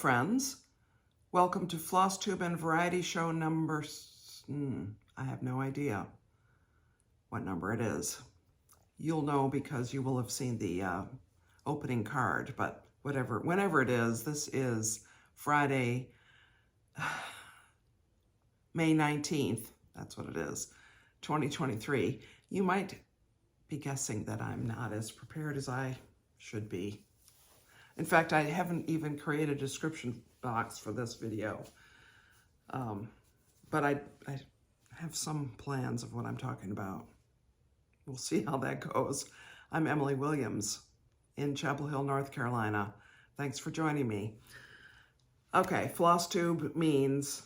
friends. Welcome to Flosstube and Variety Show number... I have no idea what number it is. You'll know because you will have seen the opening card, but whenever it is, this is Friday, May 19th. That's what it is, 2023. You might be guessing that I'm not as prepared as I should be. In fact, I haven't even created a description box for this video. But I have some plans of what I'm talking about. We'll see how that goes. I'm Emilie Williams in Chapel Hill, North Carolina. Thanks for joining me. Okay, Flosstube means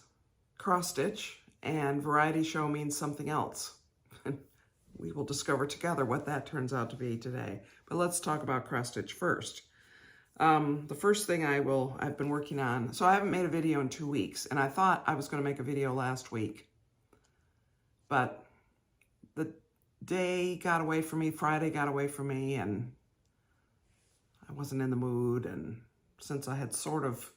cross stitch and variety show means something else. We will discover together what that turns out to be today. But let's talk about cross stitch first. The first thing I've been working on, so I haven't made a video in 2 weeks, and I thought I was going to make a video last week, but the day got away from me, Friday got away from me, and I wasn't in the mood, and since I had sort of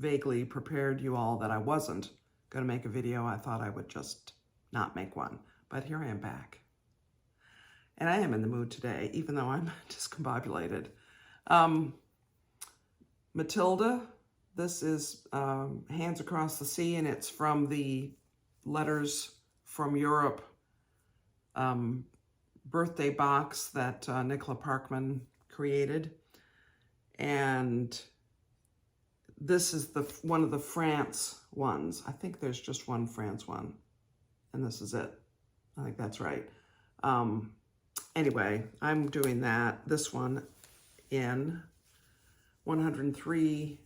vaguely prepared you all that I wasn't going to make a video, I thought I would just not make one, but here I am back. And I am in the mood today, even though I'm discombobulated. Mathilde, this is Hands Across the Sea, and it's from the Letters from Europe birthday box that Nicola Parkman created. And this is one of the France ones. I think there's just one France one, and this is it. I think that's right. Anyway, I'm doing this one in 103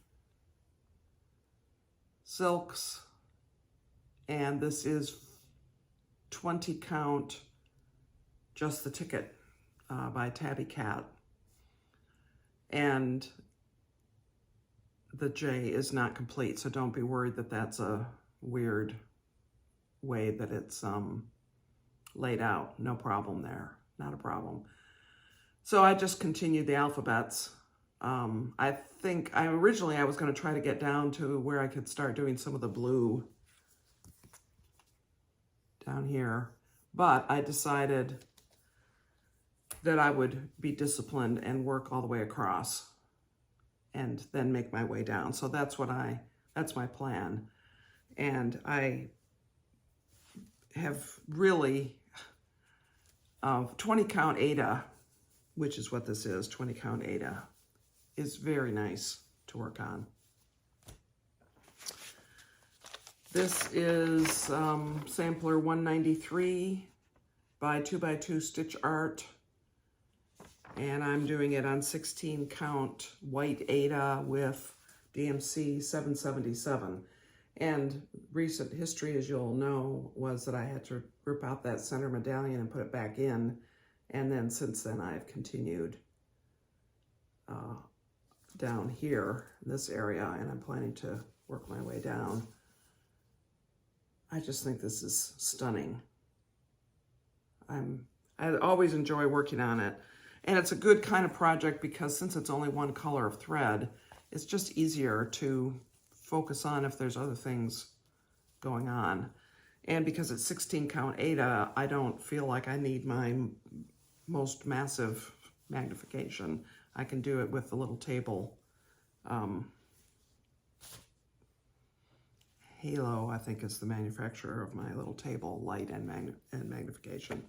silks, and this is 20 count Just the Ticket by Tabby Cat, and the J is not complete, so don't be worried that that's a weird way that it's laid out. No problem there, not a problem. So I just continued the alphabets. I think originally I was going to try to get down to where I could start doing some of the blue down here, but I decided that I would be disciplined and work all the way across and then make my way down. So that's my plan. And I have really 20 count Aida, which is what this is, 20 count Aida, is very nice to work on. This is sampler 193 by 2x2 Stitch Art, and I'm doing it on 16 count white Aida with DMC 777. And recent history, as you'll know, was that I had to rip out that center medallion and put it back in. And then since then, I've continued down here in this area, and I'm planning to work my way down. I just think this is stunning. I always enjoy working on it. And it's a good kind of project because since it's only one color of thread, it's just easier to focus on if there's other things going on. And because it's 16 count Aida, I don't feel like I need my most massive magnification. I can do it with the little table. Halo, I think, is the manufacturer of my little table, light and magnification.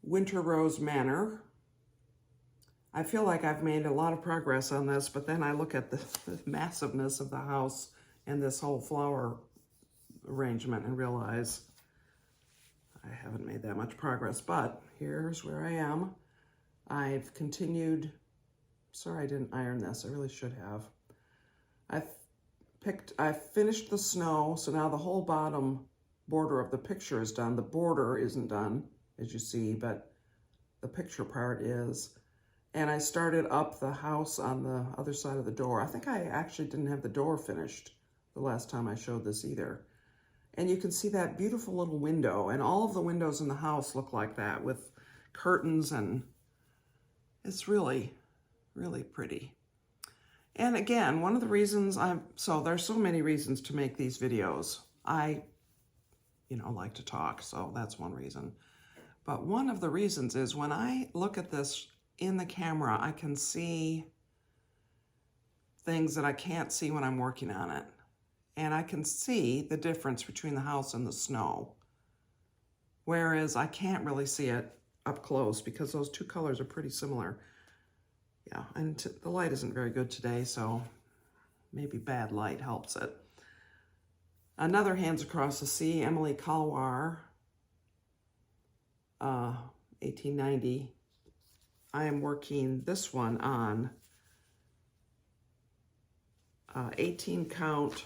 Winter Rose Manor. I feel like I've made a lot of progress on this, but then I look at the massiveness of the house and this whole flower arrangement and realize I haven't made that much progress, but here's where I am. I've continued, sorry I didn't iron this, I really should have. I finished the snow, so now the whole bottom border of the picture is done. The border isn't done, as you see, but the picture part is. And I started up the house on the other side of the door. I think I actually didn't have the door finished the last time I showed this either. And you can see that beautiful little window, and all of the windows in the house look like that with curtains, and it's really, really pretty. And again, one of the reasons so there's so many reasons to make these videos. I, like to talk, so that's one reason. But one of the reasons is when I look at this in the camera, I can see things that I can't see when I'm working on it. And I can see the difference between the house and the snow. Whereas I can't really see it up close because those two colors are pretty similar. Yeah, and the light isn't very good today, so maybe bad light helps it. Another Hands Across the Sea, Emilie Kalwar, 1890. I am working this one on 18 count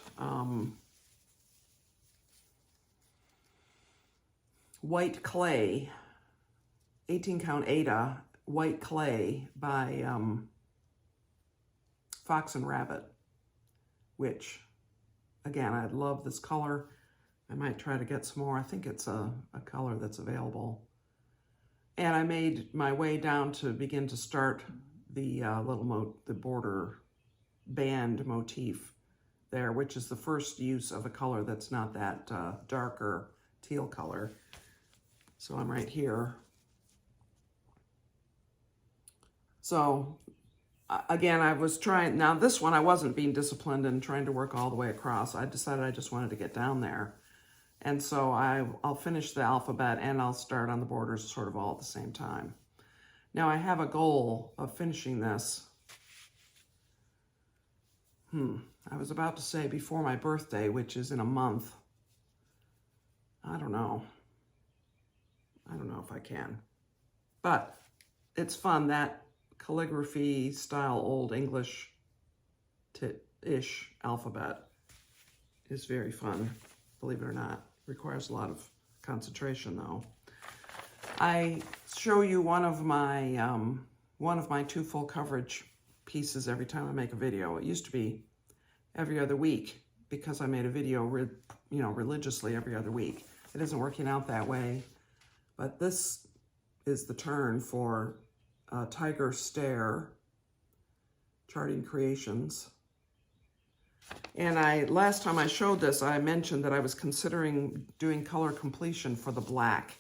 white clay, 18 count Aida white clay by Fox and Rabbit, which, again, I love this color. I might try to get some more. I think it's a color that's available. And I made my way down to begin to start the the border band motif there, which is the first use of a color that's not that darker teal color. So I'm right here. So again, I was trying, now this one I wasn't being disciplined and trying to work all the way across. I decided I just wanted to get down there. And so I'll finish the alphabet and I'll start on the borders sort of all at the same time. Now I have a goal of finishing this. I was about to say before my birthday, which is in a month. I don't know. I don't know if I can. But it's fun. That calligraphy style Old English-ish alphabet is very fun, believe it or not. Requires a lot of concentration though. I show you one of my 2 full coverage pieces every time I make a video. It used to be every other week because I made a video religiously every other week. It isn't working out that way, but this is the turn for Tiger Stare, Charting Creations. And last time I showed this, I mentioned that I was considering doing color completion for the black.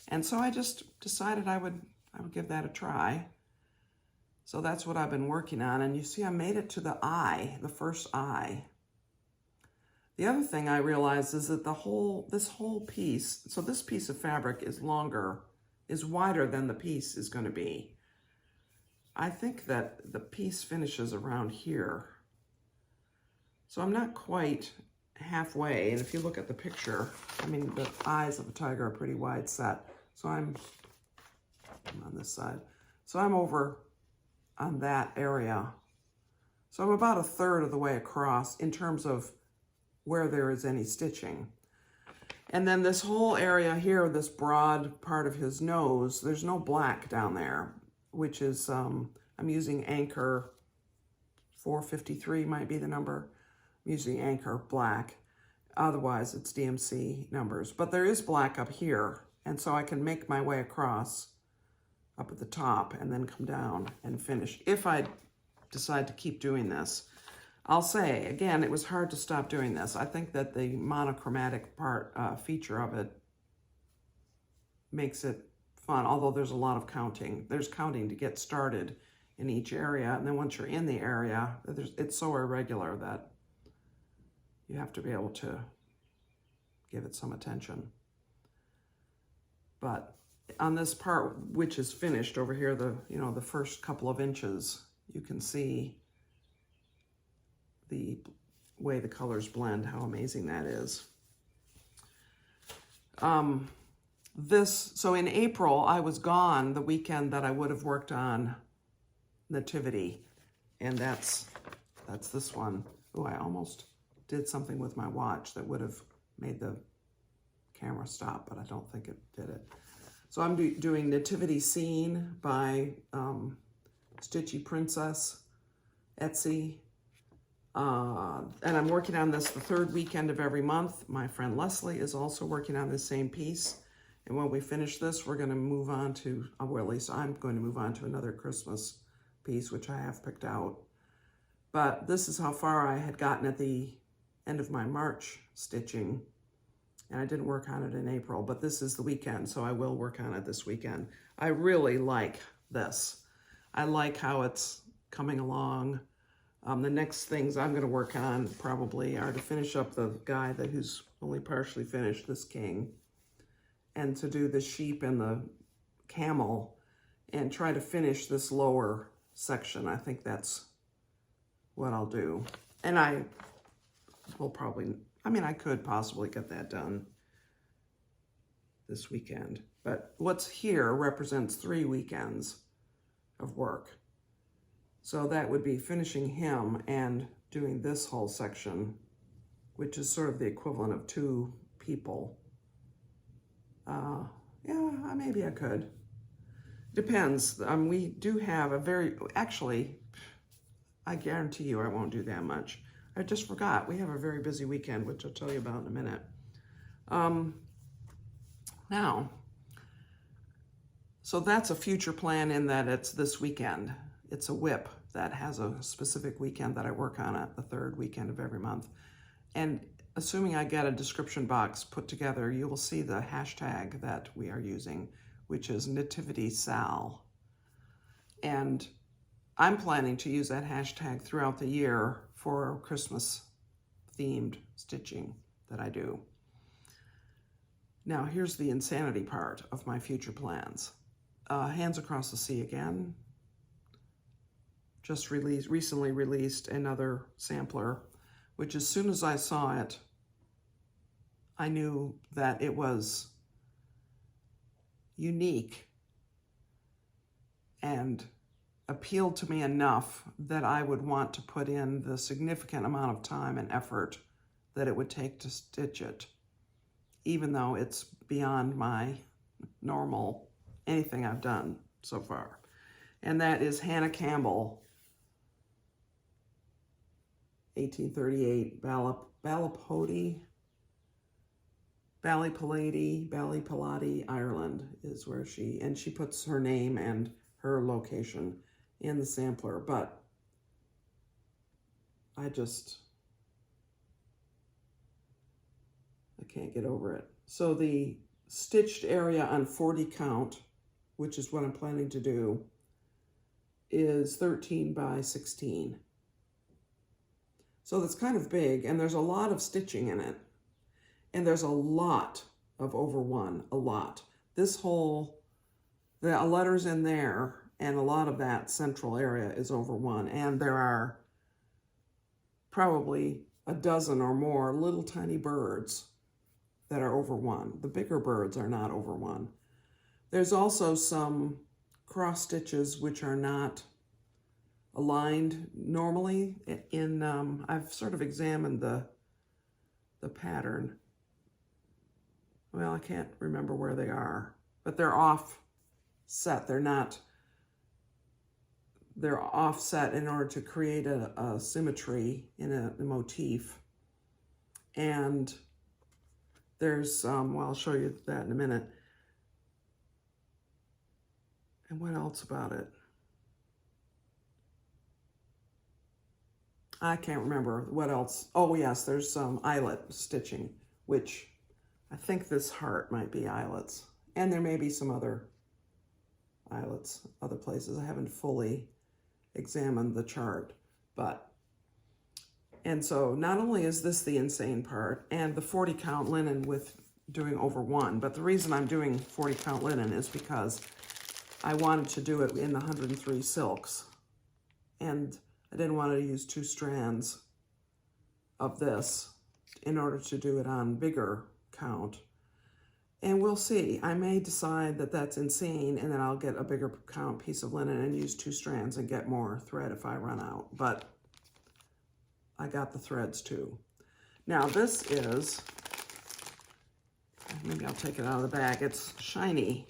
And so I just decided I would give that a try. So that's what I've been working on. And you see I made it to the eye, the first eye. The other thing I realized is that this whole piece, so this piece of fabric is wider than the piece is going to be. I think that the piece finishes around here. So I'm not quite halfway. And if you look at the picture, I mean, the eyes of a tiger are pretty wide set. So I'm on this side. So I'm over on that area. So I'm about 1/3 of the way across in terms of where there is any stitching. And then this whole area here, this broad part of his nose, there's no black down there, which is, I'm using Anchor 453 might be the number. I'm using Anchor black. Otherwise, it's DMC numbers. But there is black up here, and so I can make my way across up at the top and then come down and finish. If I decide to keep doing this, I'll say, again, it was hard to stop doing this. I think that the monochromatic feature of it makes it fun, although there's a lot of counting. There's counting to get started in each area, and then once you're in the area, it's so irregular that you have to be able to give it some attention. But on this part, which is finished over here, the first couple of inches, you can see the way the colors blend, how amazing that is. So in April, I was gone the weekend that I would have worked on Nativity, and that's this one. Oh, I almost did something with my watch that would have made the camera stop, but I don't think it did it. So I'm doing Nativity Scene by Stitchy Princess, Etsy. And I'm working on this the 3rd weekend of every month. My friend Leslie is also working on the same piece. And when we finish this, we're going to move on to, well, at least I'm going to move on to another Christmas piece, which I have picked out. But this is how far I had gotten at the end of my March stitching. And I didn't work on it in April, but this is the weekend, so I will work on it this weekend. I really like this. I like how it's coming along. The next things I'm gonna work on probably are to finish up the guy who's only partially finished, this king, and to do the sheep and the camel and try to finish this lower section. I think that's what I'll do. And I will probably, I could possibly get that done this weekend. But what's here represents 3 weekends of work. So that would be finishing him and doing this whole section, which is sort of the equivalent of 2 people. Yeah, maybe I could. Depends. We do have a actually, I guarantee you I won't do that much. I just forgot. We have a very busy weekend, which I'll tell you about in a minute. Now, so that's a future plan in that it's this weekend. It's a whip that has a specific weekend that I work on it, the 3rd weekend of every month. And assuming I get a description box put together, you will see the hashtag that we are using, which is Nativity Sal. And I'm planning to use that hashtag throughout the year for Christmas themed stitching that I do. Now, here's the insanity part of my future plans. Hands Across the Sea again. Just recently released another sampler, which as soon as I saw it, I knew that it was unique and appealed to me enough that I would want to put in the significant amount of time and effort that it would take to stitch it, even though it's beyond my normal, anything I've done so far. And that is Hannah Campbell, 1838, Ballypalady, Ireland is where she puts her name and her location in the sampler, but I can't get over it. So the stitched area on 40 count, which is what I'm planning to do, is 13 by 16. So that's kind of big, and there's a lot of stitching in it. And there's a lot of over 1, a lot. This whole, the letters in there, and a lot of that central area is over 1. And there are probably a dozen or more little tiny birds that are over 1. The bigger birds are not over 1. There's also some cross stitches which are not aligned normally. I've sort of examined the pattern. Well, I can't remember where they are, but they're offset. They're offset in order to create a symmetry in a motif. And there's, well, I'll show you that in a minute. And what else about it? I can't remember what else. Oh yes, there's some eyelet stitching, which I think this heart might be eyelets. And there may be some other eyelets, other places. I haven't fully examined the chart, but, and so not only is this the insane part and the 40 count linen with doing over 1, but the reason I'm doing 40 count linen is because I wanted to do it in the 103 silks, and I didn't want to use 2 strands of this in order to do it on bigger count. And we'll see. I may decide that that's insane, and then I'll get a bigger count piece of linen and use 2 strands and get more thread if I run out. But I got the threads too. Now this is, maybe I'll take it out of the bag. It's shiny.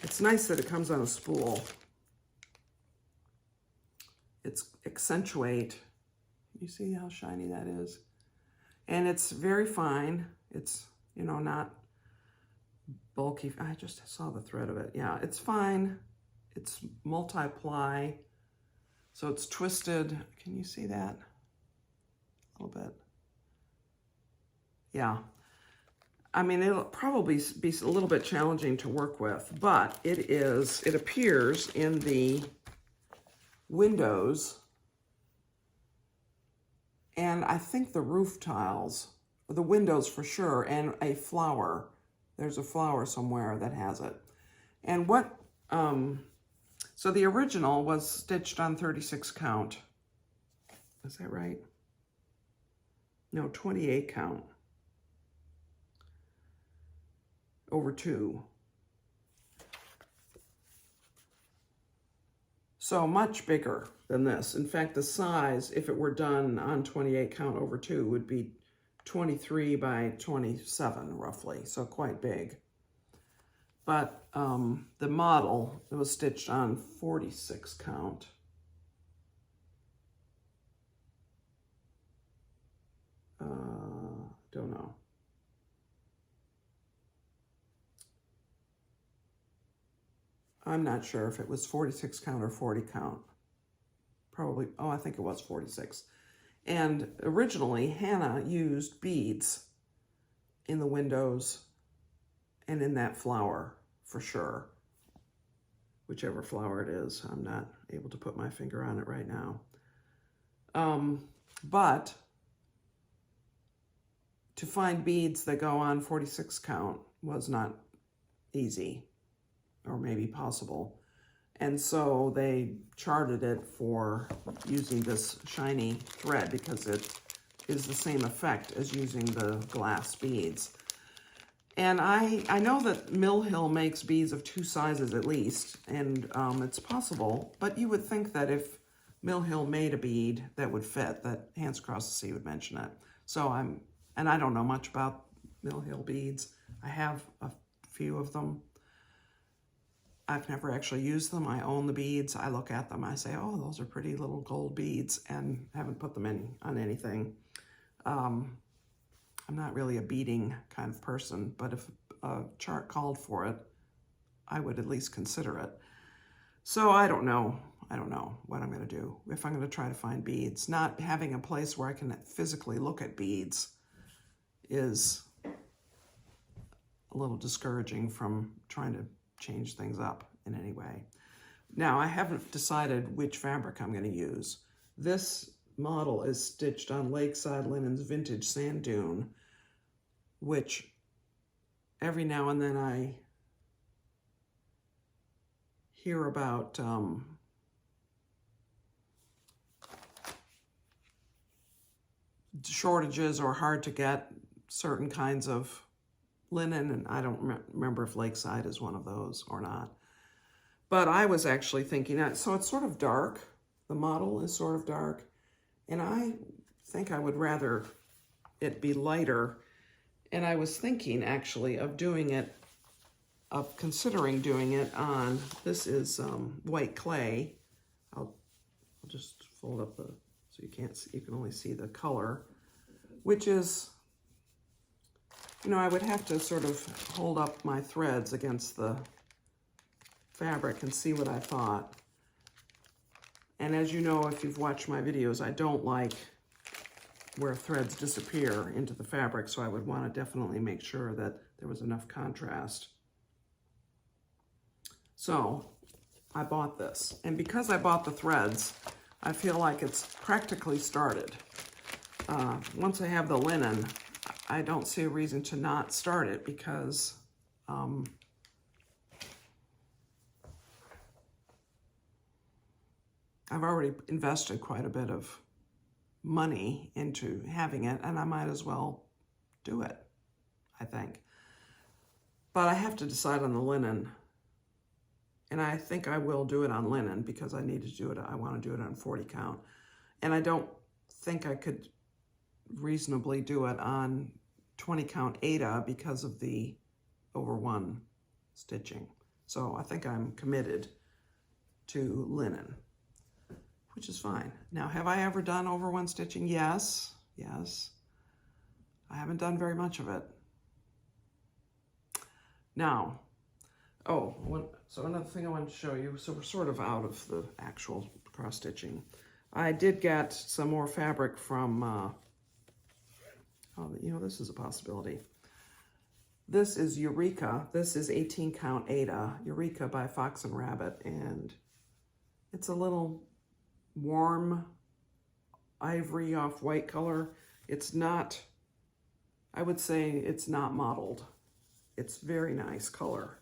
It's nice that it comes on a spool. It's accentuate. You see how shiny that is? And it's very fine. It's, you know, not bulky. I just saw the thread of it. Yeah, it's fine. It's multi-ply, so it's twisted. Can you see that? A little bit. Yeah. I mean, it'll probably be a little bit challenging to work with, but it appears in the windows, and I think the roof tiles, the windows for sure, and a flower. There's a flower somewhere that has it. And what, so the original was stitched on 36 count. Is that right? No, 28 count. Over 2. So much bigger than this. In fact, the size, if it were done on 28 count over 2, would be 23 by 27 roughly, so quite big. But the model, it was stitched on 46 count. Don't know. I'm not sure if it was 46 count or 40 count. Probably, oh, I think it was 46. And originally, Hannah used beads in the windows and in that flower, for sure. Whichever flower it is. I'm not able to put my finger on it right now. But to find beads that go on 46 count was not easy, or maybe possible. And so they charted it for using this shiny thread because it is the same effect as using the glass beads. And I know that Mill Hill makes beads of 2 sizes at least, and it's possible, but you would think that if Mill Hill made a bead that would fit, that Hands Across the Sea would mention it. So and I don't know much about Mill Hill beads. I have a few of them. I've never actually used them. I own the beads. I look at them. I say, oh, those are pretty little gold beads, and haven't put them on anything. I'm not really a beading kind of person, but if a chart called for it, I would at least consider it. So I don't know. I don't know what I'm going to do if I'm going to try to find beads. Not having a place where I can physically look at beads is a little discouraging from trying to change things up in any way. Now, I haven't decided which fabric I'm going to use. This model is stitched on Lakeside Linen's Vintage Sand Dune, which every now and then I hear about shortages or hard to get certain kinds of linen, and I don't remember if Lakeside is one of those or not. But I was actually thinking that, so it's sort of dark. The model is sort of dark, and I think I would rather it be lighter. And I was thinking actually of considering doing it on, this is white clay. I'll just fold up so you can't see, you can only see the color, which is, I would have to sort of hold up my threads against the fabric and see what I thought. And as you know, if you've watched my videos, I don't like where threads disappear into the fabric, so I would want to definitely make sure that there was enough contrast. So I bought this, and because I bought the threads, I feel like it's practically started. Once I have the linen, I don't see a reason to not start it because I've already invested quite a bit of money into having it, and I might as well do it, I think. But I have to decide on the linen, and I think I will do it on linen because I need to do it. I want to do it on 40 count, and I don't think I could reasonably do it on 20 count Aida because of the over 1 stitching. So I think I'm committed to linen, which is fine. Now, have I ever done over 1 stitching? Yes. I haven't done very much of it. Now, So another thing I wanted to show you, so we're sort of out of the actual cross stitching. I did get some more fabric from, this is a possibility. This is Eureka. This is 18 count Aida, Eureka by Fox and Rabbit, and it's a little warm ivory off white color. It's not, I would say it's not mottled. It's very nice color.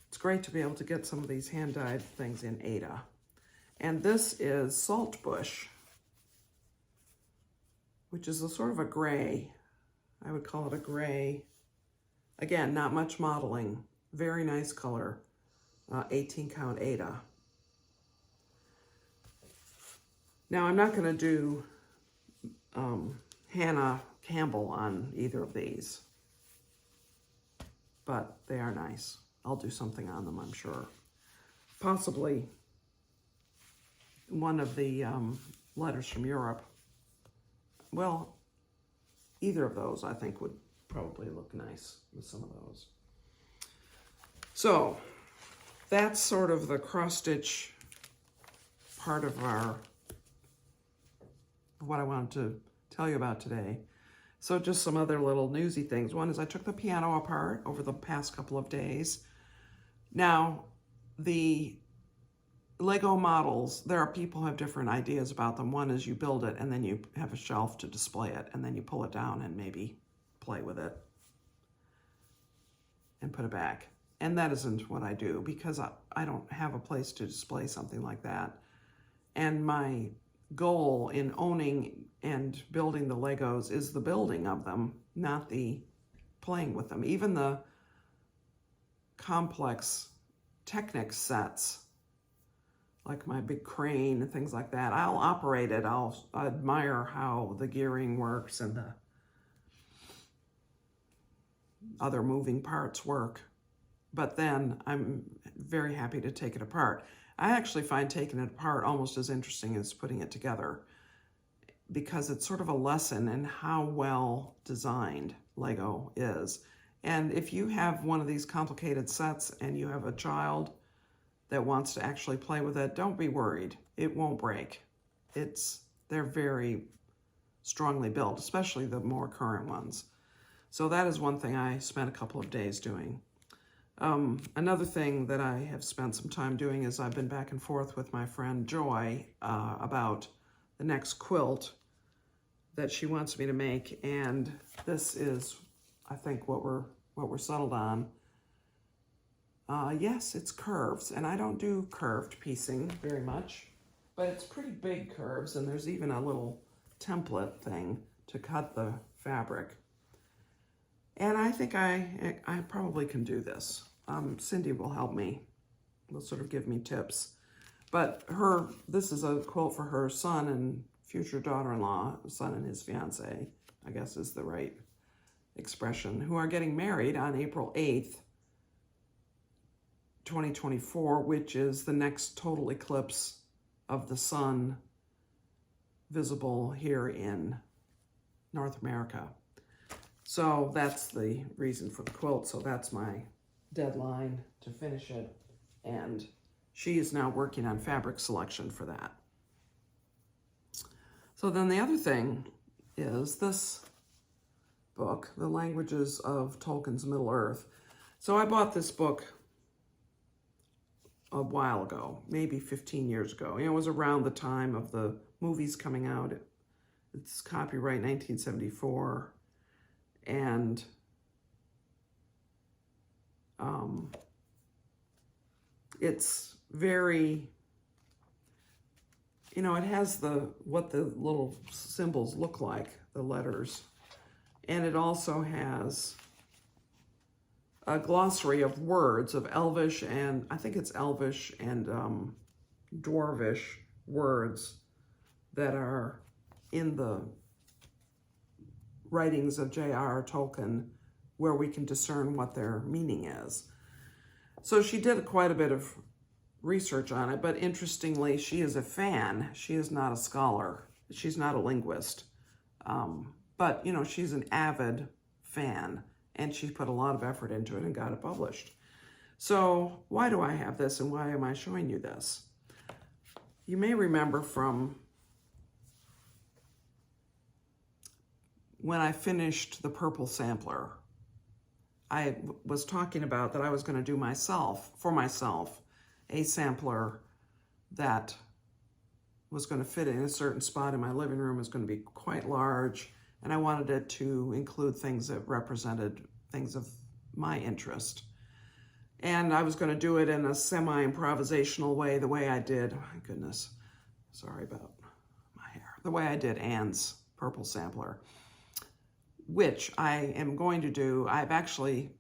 It's great to be able to get some of these hand-dyed things in Aida. And this is Saltbush, which is a sort of a gray. I would call it a gray. Again, not much modeling. Very nice color. 18 count Aida. Now, I'm not going to do Hannah Campbell on either of these, but they are nice. I'll do something on them, I'm sure. Possibly one of the letters from Europe. Well, either of those I think would probably look nice with some of those. So that's sort of the cross stitch part of what I wanted to tell you about today. So just some other little newsy things. One is I took the piano apart over the past couple of days. Now, the Lego models, there are people who have different ideas about them. One is you build it and then you have a shelf to display it, and then you pull it down and maybe play with it and put it back. And that isn't what I do, because I don't have a place to display something like that. And my goal in owning and building the Legos is the building of them, not the playing with them. Even the complex Technic sets, like my big crane and things like that, I'll operate it. I'll admire how the gearing works and the other moving parts work. But then I'm very happy to take it apart. I actually find taking it apart almost as interesting as putting it together, because it's sort of a lesson in how well designed Lego is. And if you have one of these complicated sets and you have a child that wants to actually play with it, don't be worried. It won't break. They're very strongly built, especially the more current ones. So that is one thing I spent a couple of days doing. Another thing that I have spent some time doing is I've been back and forth with my friend Joy about the next quilt that she wants me to make, and this is, I think, what we're settled on. Yes, it's curves, and I don't do curved piecing very much, but it's pretty big curves, and there's even a little template thing to cut the fabric. And I think I probably can do this. Cindy will help me. Will sort of give me tips. But this is a quilt for her son and future daughter-in-law, son and his fiance, I guess is the right expression, who are getting married on April 8th, 2024, which is the next total eclipse of the sun visible here in North America. So that's the reason for the quilt. So that's my deadline to finish it. And she is now working on fabric selection for that. So then the other thing is this book, The Languages of Tolkien's Middle-earth. So I bought this book a while ago, maybe 15 years ago. It was around the time of the movies coming out. It's copyright 1974. And it's very, it has what the little symbols look like, the letters. And it also has a glossary of words of Elvish, and I think it's Elvish and Dwarvish words that are in the writings of J.R.R. Tolkien, where we can discern what their meaning is. So she did quite a bit of research on it, but interestingly, she is a fan. She is not a scholar. She's not a linguist. But, she's an avid fan, and she put a lot of effort into it and got it published. So why do I have this and why am I showing you this? You may remember from when I finished the purple sampler, I was talking about that I was going to do for myself, a sampler that was going to fit in a certain spot in my living room. It was going to be quite large, and I wanted it to include things that represented things of my interest. And I was going to do it in a semi-improvisational way, the way I did, oh my goodness, sorry about my hair, the way I did Anne's purple sampler, which I am going to do. I've actually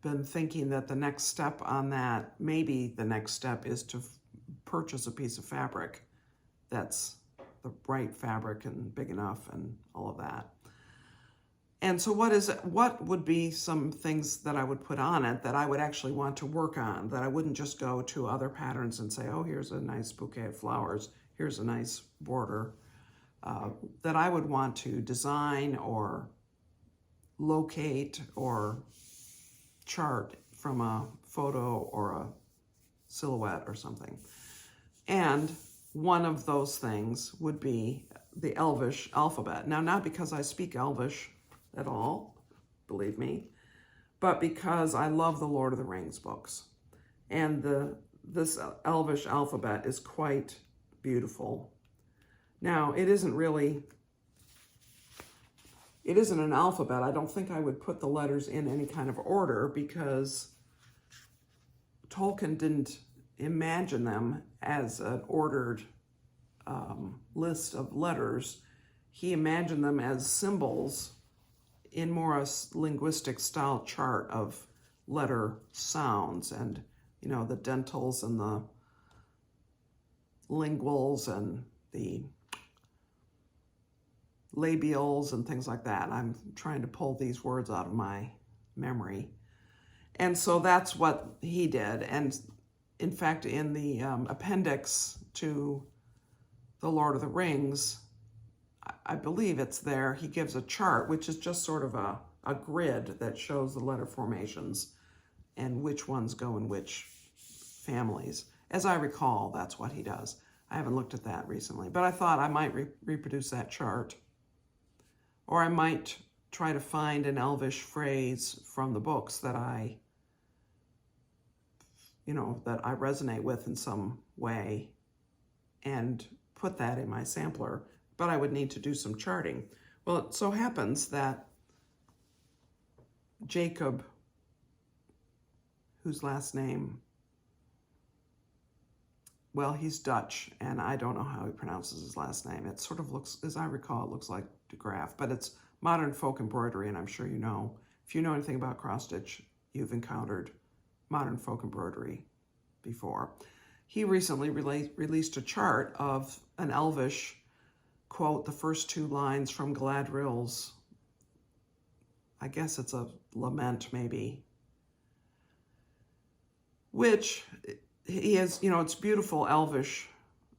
been thinking that the next step on that, maybe the next step is to purchase a piece of fabric that's the right fabric and big enough and all of that. And so what would be some things that I would put on it that I would actually want to work on, that I wouldn't just go to other patterns and say, oh, here's a nice bouquet of flowers, here's a nice border, that I would want to design or locate or chart from a photo or a silhouette or something. And one of those things would be the Elvish alphabet. Now, not because I speak Elvish at all, believe me, but because I love the Lord of the Rings books. And this Elvish alphabet is quite beautiful. Now, it isn't an alphabet. I don't think I would put the letters in any kind of order because Tolkien didn't imagine them as an ordered list of letters. He imagined them as symbols in more a linguistic style chart of letter sounds, and the dentals and the linguals and the labials and things like that. I'm trying to pull these words out of my memory. And so that's what he did. And in fact, in the appendix to The Lord of the Rings, I believe it's there, he gives a chart, which is just sort of a grid that shows the letter formations and which ones go in which families. As I recall, that's what he does. I haven't looked at that recently, but I thought I might reproduce that chart. Or I might try to find an Elvish phrase from the books that I resonate with in some way and put that in my sampler, but I would need to do some charting. Well, it so happens that Jacob, whose last name, well, he's Dutch, and I don't know how he pronounces his last name. It sort of looks, as I recall, it looks like de Graaf, but it's modern folk embroidery, and I'm sure you know. If you know anything about cross-stitch, you've encountered modern folk embroidery before. He recently released a chart of an Elvish, quote, the first two lines from Galadriel's, I guess it's a lament maybe, which he has, it's beautiful Elvish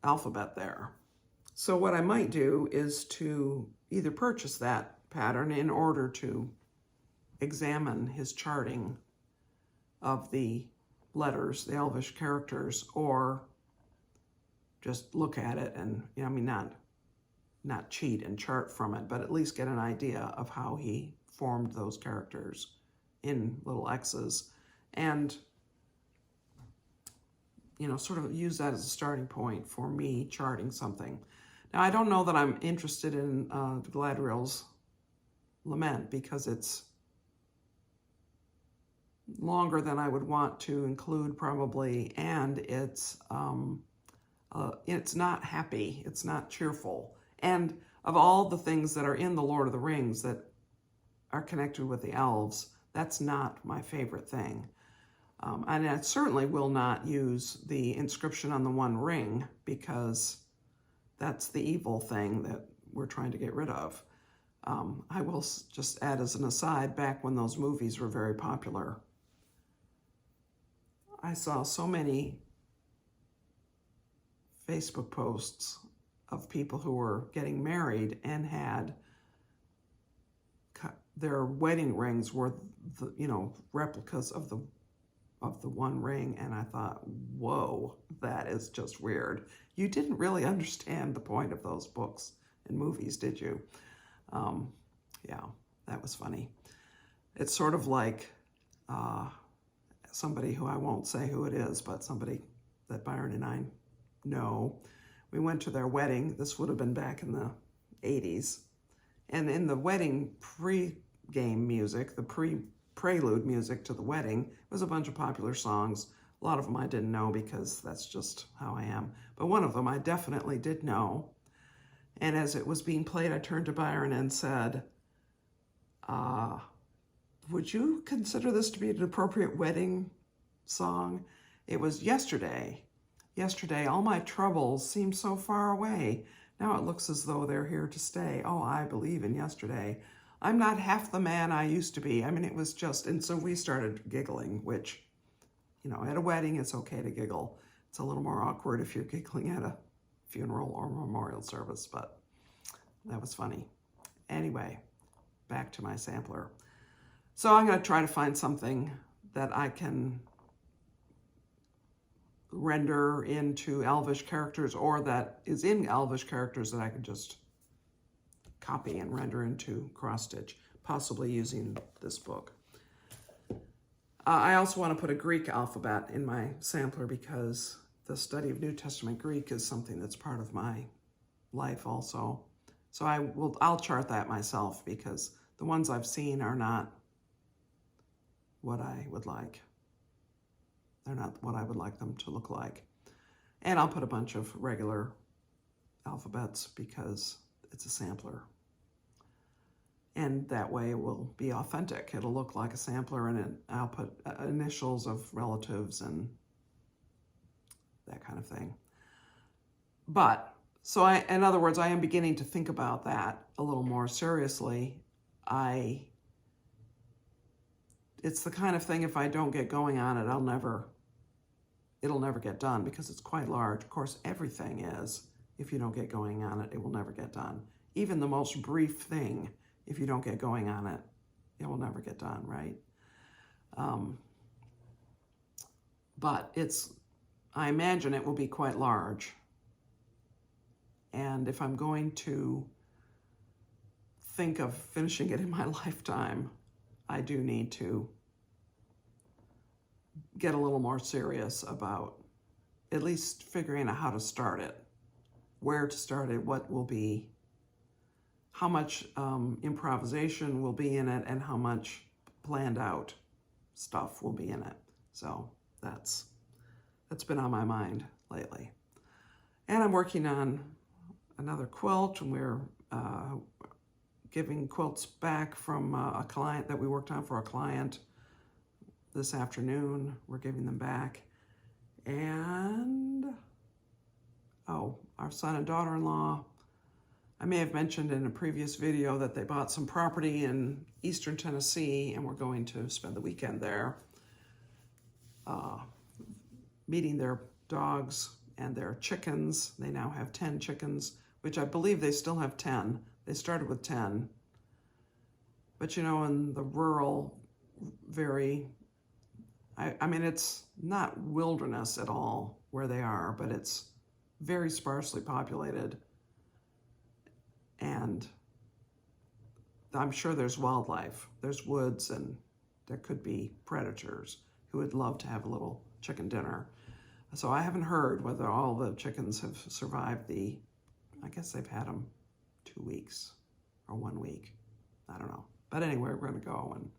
alphabet there. So what I might do is to either purchase that pattern in order to examine his charting of the letters, the Elvish characters, or just look at it and, not cheat and chart from it, but at least get an idea of how he formed those characters in little X's and, sort of use that as a starting point for me charting something. Now, I don't know that I'm interested in Galadriel's lament because it's longer than I would want to include probably, and it's not happy, it's not cheerful. And of all the things that are in The Lord of the Rings that are connected with the elves, that's not my favorite thing. And I certainly will not use the inscription on the One Ring because that's the evil thing that we're trying to get rid of. I will just add as an aside, back when those movies were very popular, I saw so many Facebook posts of people who were getting married and had their wedding rings were, replicas of the of the one ring, and I thought, whoa, that is just weird. You didn't really understand the point of those books and movies, did you? Yeah, that was funny. It's sort of like somebody who I won't say who it is, but somebody that Byron and I know. We went to their wedding. This would have been back in the 80s. And in the wedding pre-game music, the prelude music to the wedding, was a bunch of popular songs. A lot of them I didn't know because that's just how I am. But one of them I definitely did know. And as it was being played, I turned to Byron and said, would you consider this to be an appropriate wedding song? It was Yesterday. Yesterday, all my troubles seem so far away. Now it looks as though they're here to stay. Oh, I believe in yesterday. I'm not half the man I used to be. I mean, it was just, and so we started giggling, which, you know, at a wedding, it's okay to giggle. It's a little more awkward if you're giggling at a funeral or memorial service, but that was funny. Anyway, back to my sampler. So I'm going to try to find something that I can render into Elvish characters, or that is in Elvish characters that I can just copy and render into cross stitch, possibly using this book. I also want to put a Greek alphabet in my sampler because the study of New Testament Greek is something that's part of my life also. So I'll chart that myself because the ones I've seen are not what I would like. They're not what I would like them to look like. And I'll put a bunch of regular alphabets because it's a sampler. And that way it will be authentic. It'll look like a sampler, and I'll put initials of relatives and that kind of thing. But, so in other words, I am beginning to think about that a little more seriously. It's the kind of thing, if I don't get going on it, it'll never get done because it's quite large. Of course, everything is. If you don't get going on it, it will never get done. Even the most brief thing, if you don't get going on it, it will never get done, right? But I imagine it will be quite large. And if I'm going to think of finishing it in my lifetime, I do need to get a little more serious about at least figuring out how to start it, where to start it, what will be, how much improvisation will be in it, and how much planned out stuff will be in it. So that's been on my mind lately. And I'm working on another quilt, and we're giving quilts back from a client that we worked on for a client this afternoon. We're giving them back. And, our son and daughter-in-law, I may have mentioned in a previous video that they bought some property in eastern Tennessee, and we're going to spend the weekend there, meeting their dogs and their chickens. They now have 10 chickens, which I believe they still have 10. They started with 10. But you know, in the rural, I mean, it's not wilderness at all where they are, but it's very sparsely populated. And I'm sure there's wildlife. There's woods, and there could be predators who would love to have a little chicken dinner. So I haven't heard whether all the chickens have survived I guess they've had them 2 weeks or 1 week. I don't know. But anyway, we're going to go and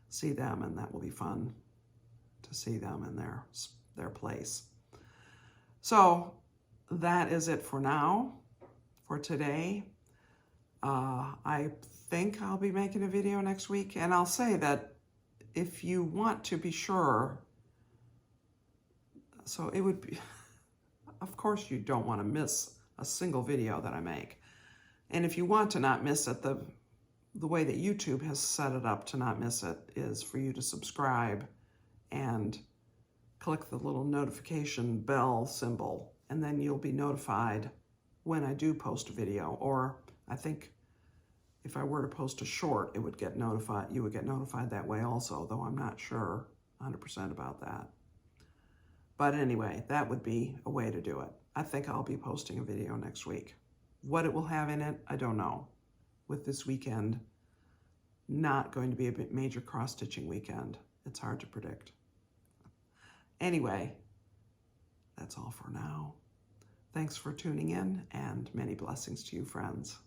see them, and that will be fun to see them in their place. So that is it for now, for today. I think I'll be making a video next week, and I'll say that if you want to be sure, so it would be, of course you don't want to miss a single video that I make. And if you want to not miss it, the way that YouTube has set it up to not miss it is for you to subscribe and click the little notification bell symbol, and then you'll be notified when I do post a video. Or I think if I were to post a short, you would get notified that way also, though I'm not sure 100% about that. But anyway, that would be a way to do it. I think I'll be posting a video next week. What it will have in it, I don't know. With this weekend not going to be a major cross-stitching weekend, it's hard to predict. Anyway, that's all for now. Thanks for tuning in, and many blessings to you, friends.